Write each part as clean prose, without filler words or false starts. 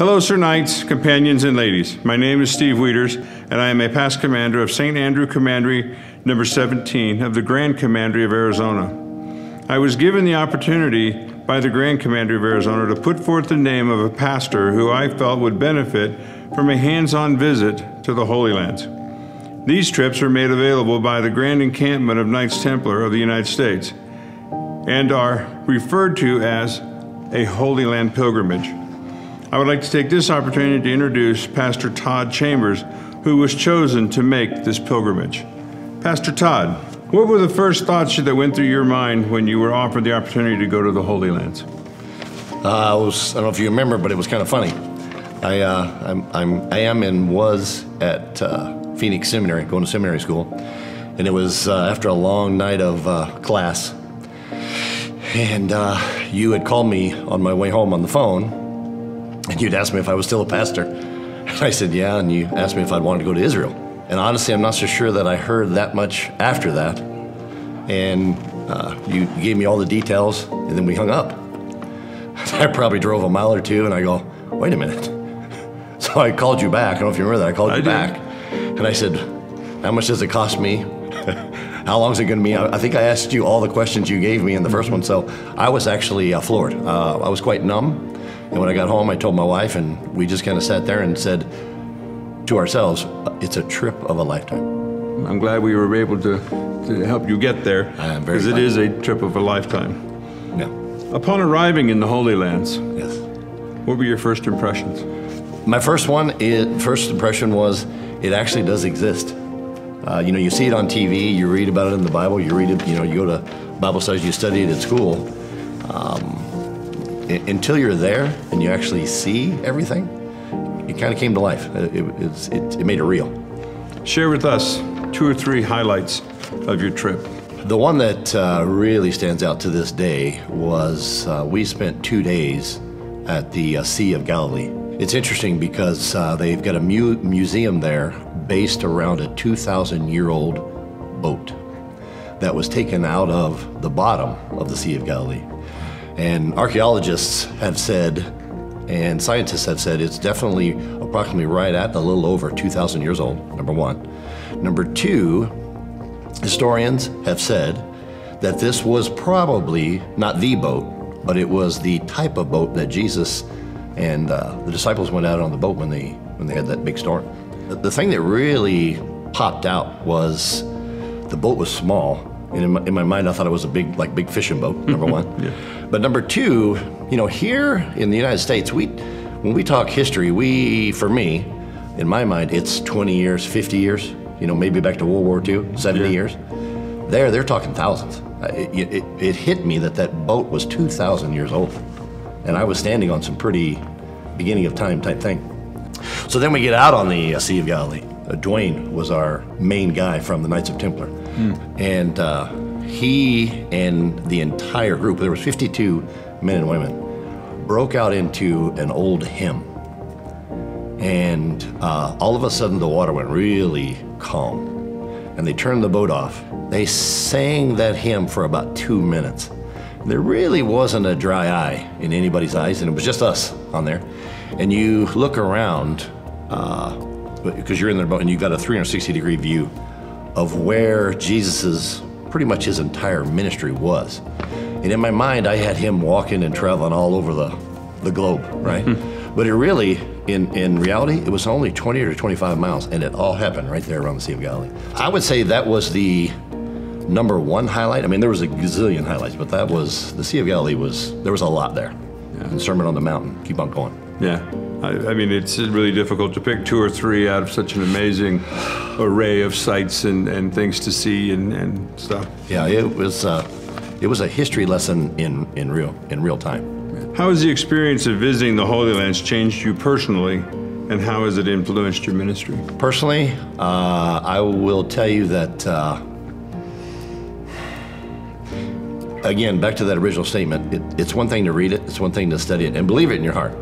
Hello, Sir Knights, companions, and ladies. My name is Steve Wieters, and I am a past commander of St. Andrew Commandery number 17 of the Grand Commandery of Arizona. I was given the opportunity by the Grand Commandery of Arizona to put forth the name of a pastor who I felt would benefit from a hands-on visit to the Holy Lands. These trips are made available by the Grand Encampment of Knights Templar of the United States and are referred to as a Holy Land pilgrimage. I would like to take this opportunity to introduce Pastor Todd Chambers, who was chosen to make this pilgrimage. Pastor Todd, what were the first thoughts that went through your mind when you were offered the opportunity to go to the Holy Lands? I don't know if you remember, but it was kind of funny. I am and was at Phoenix Seminary, going to seminary school, and it was after a long night of class, and you had called me on my way home on the phone, and you'd asked me if I was still a pastor, and I said yeah, and you asked me if I'd wanted to go to Israel, and honestly, I'm not so sure that I heard that much after that, and you gave me all the details, and then we hung up. I probably drove a mile or two, and I go, wait a minute. So I called you back. I don't know if you remember that. I called you back. And I said, how much does it cost me? How long is it going to be? I think I asked you all the questions you gave me in the first one. So I was actually floored. I was quite numb. And when I got home, I told my wife, and we just kind of sat there and said to ourselves, it's a trip of a lifetime. I'm glad we were able to help you get there, because it is a trip of a lifetime. Yeah. Upon arriving in the Holy Lands, Yes. what were your first impressions? My first impression was it actually does exist. You know, you see it on TV, you read about it in the Bible, you read it, you know, you go to Bible studies, you study it at school. Until you're there and you actually see everything, it kind of came to life. It made it real. Share with us 2 or 3 highlights of your trip. The one that really stands out to this day was we spent 2 days at the Sea of Galilee. It's interesting because they've got a museum there based around a 2,000-year-old boat that was taken out of the bottom of the Sea of Galilee. And archaeologists have said, and scientists have said, it's definitely approximately right at a little over 2,000 years old, number one. Number two, historians have said that this was probably not the boat, but it was the type of boat that Jesus and the disciples went out on the boat when they had that big storm. The thing that really popped out was the boat was small. And in my mind, I thought it was a big fishing boat, number one. Yeah. But number two, you know, here in the United States, when we talk history, for me, in my mind, it's 20 years, 50 years, you know, maybe back to World War II, 70 years. They're talking thousands. It hit me that boat was 2,000 years old. And I was standing on some pretty beginning of time type thing. So then we get out on the Sea of Galilee. Dwayne was our main guy from the Knights of Templar. And he and the entire group, there was 52 men and women, broke out into an old hymn. And all of a sudden the water went really calm. And they turned the boat off. They sang that hymn for about 2 minutes. There really wasn't a dry eye in anybody's eyes, and it was just us on there. And you look around, because you're in their boat, and you've got a 360-degree view of where Jesus's, pretty much his entire ministry was. And in my mind, I had him walking and traveling all over the globe, right? But it really, in reality, it was only 20 or 25 miles, and it all happened right there around the Sea of Galilee. I would say that was the number one highlight. I mean, there was a gazillion highlights, but that was, the Sea of Galilee there was a lot there. Yeah. And Sermon on the Mountain, keep on going. Yeah, I mean, it's really difficult to pick 2 or 3 out of such an amazing array of sights and things to see and stuff. Yeah, it was a history lesson in real time. How has the experience of visiting the Holy Lands changed you personally, and how has it influenced your ministry? Personally, I will tell you that, again, back to that original statement, it's one thing to read it, it's one thing to study it and believe it in your heart.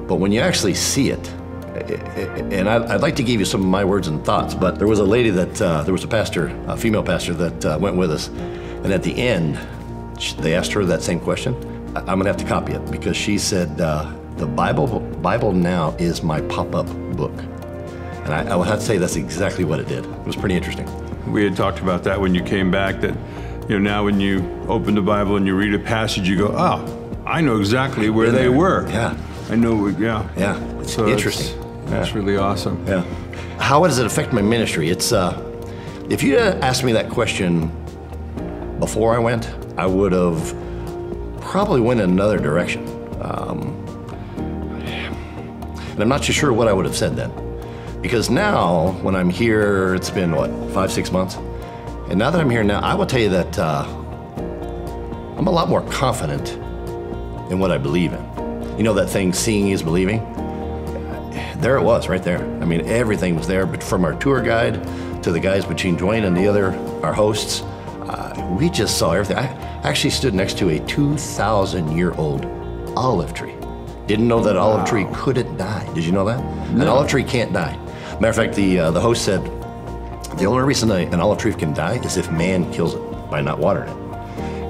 But when you actually see it, and I'd like to give you some of my words and thoughts, but there was a lady there was a pastor, a female pastor that went with us, and at the end, they asked her that same question. I'm gonna have to copy it, because she said, the Bible now is my pop-up book. And I would have to say that's exactly what it did. It was pretty interesting. We had talked about that when you came back, that now when you open the Bible and you read a passage, you go, oh, I know exactly where they were. Yeah. I know, yeah. Yeah, it's interesting. That's really awesome. Yeah. How does it affect my ministry? It's, if you had asked me that question before I went, I would have probably went in another direction. And I'm not too sure what I would have said then. Because now, when I'm here, it's been, what, 5-6 months? And now that I'm here now, I will tell you that I'm a lot more confident in what I believe in. You know that thing, seeing is believing? There it was, right there. I mean, everything was there, but from our tour guide to the guys between Dwayne and our hosts, we just saw everything. I actually stood next to a 2,000-year-old olive tree. Didn't know that olive tree couldn't die. Did you know that? No. An olive tree can't die. Matter of fact, the host said, the only reason an olive tree can die is if man kills it by not watering it.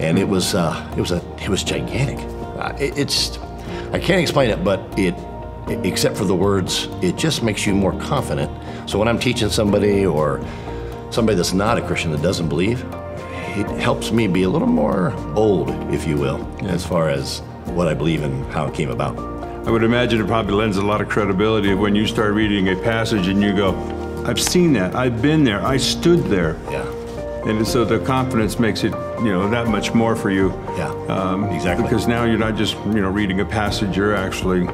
And it was gigantic. I can't explain it, but except for the words, it just makes you more confident. So when I'm teaching somebody or somebody that's not a Christian that doesn't believe, it helps me be a little more bold, if you will, as far as what I believe and how it came about. I would imagine it probably lends a lot of credibility when you start reading a passage and you go, I've seen that, I've been there, I stood there. Yeah. And so the confidence makes it, that much more for you. Yeah, exactly. Because now you're not just, reading a passage, you're actually,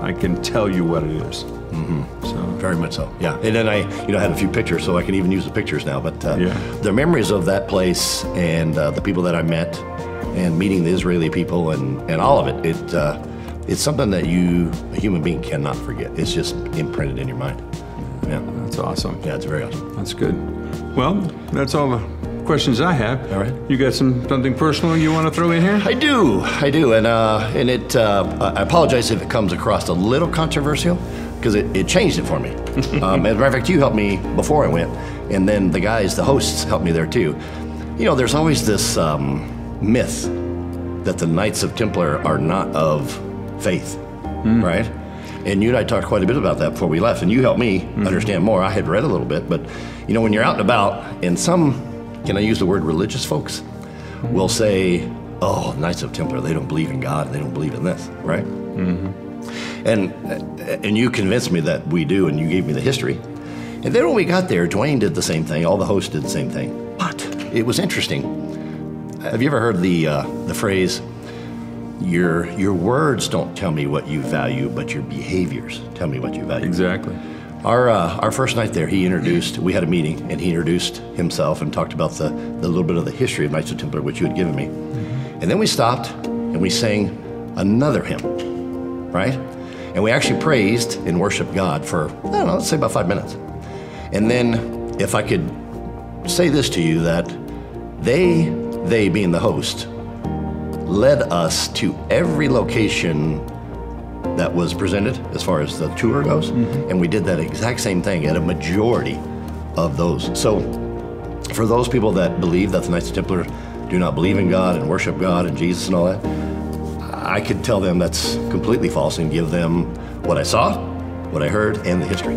I can tell you what it is. Mm-hmm. So very much so, yeah. And then I, had a few pictures, so I can even use the pictures now. But the memories of that place and the people that I met and meeting the Israeli people and all of it, it's something that a human being cannot forget. It's just imprinted in your mind. Yeah, that's awesome. Yeah, it's very awesome. That's good. Well, that's all the questions I have. All right. You got something personal you want to throw in here? I do, and I apologize if it comes across a little controversial, because it changed it for me. As a matter of fact, you helped me before I went, and then the hosts helped me there too. There's always this myth that the Knights of Templar are not of faith, right? And you and I talked quite a bit about that before we left, and you helped me understand more. I had read a little bit, but when you're out and about, and some, can I use the word religious folks, will say, oh, Knights of Templar, they don't believe in God, they don't believe in this, right? Mm-hmm. And you convinced me that we do, and you gave me the history. And then when we got there, Dwayne did the same thing, all the hosts did the same thing. But it was interesting. Have you ever heard the phrase, your words don't tell me what you value, but your behaviors tell me what you value? Exactly. Our first night there, we had a meeting, and he introduced himself and talked about the little bit of the history of Knights of Templar, which you had given me. Mm-hmm. And then we stopped, and we sang another hymn, right? And we actually praised and worshiped God for, I don't know, let's say about 5 minutes. And then, if I could say this to you, that they being the host, led us to every location that was presented as far as the tour goes, and we did that exact same thing at a majority of those. So for those people that believe that the Knights of Templar do not believe in God and worship God and Jesus and all that, I could tell them that's completely false and give them what I saw, what I heard, and the history.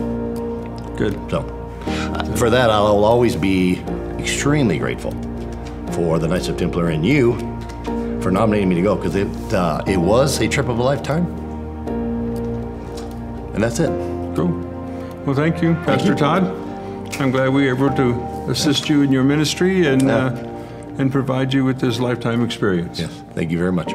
Good. So for that, I'll always be extremely grateful for the Knights of Templar and you for nominating me to go, because it was a trip of a lifetime. And that's it. Cool. Well, thank you, Pastor Todd. I'm glad we were able to assist you in your ministry and provide you with this lifetime experience. Yes, thank you very much.